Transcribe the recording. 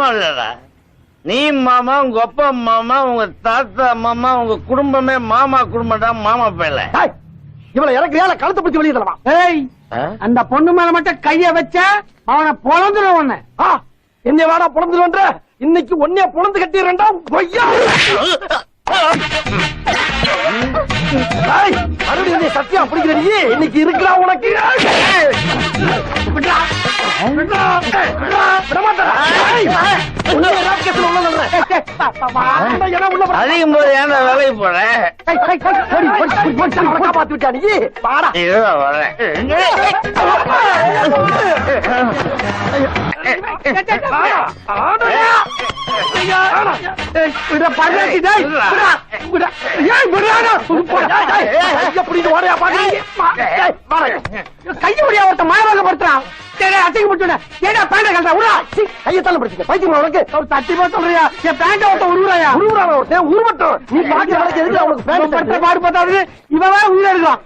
மாமா இல்லடா, நீ மாமா, உங்க அப்பா மாமா, உங்க தாத்தா மாமா, உங்க குடும்பமே மாமா குடும்பம் தான். மாமா பேல இவளை இறக்குறியா கழுத்தை பிடிச்சி வெளியே தரலாம். ஏய், அந்த பொண்ணு மேல மட்டும் கைய வச்ச அவனை பொழந்துடும். ஒண்ணு என்ன வேணா பொழந்துருவன்ற, இன்னைக்கு ஒன்னே பொழந்து கட்டிடுறா. மறுபடியும் சத்தியா பிடிக்கிற நீ இன்னைக்கு இருக்கிறா உனக்கு. அதிகம் போது ஏன் வேலைக்கு போறேன்? காப்பாத்தி விட்டா நீ. வரேன். கைய ஒருத்த மாயமாகப்படுத்துறான். கையத்தால படிச்சுக்க பைத்தியம் உனக்கு. தட்டி போய் சொல்றியா? என் பேண்ட ஒருத்த உருவுறாயா? உருவட்டும். நீ பாக்கி அவனுக்கு எதுக்கு அவனுக்கு பாடு பார்த்தாது. இவன் உயிரை இருக்கான்.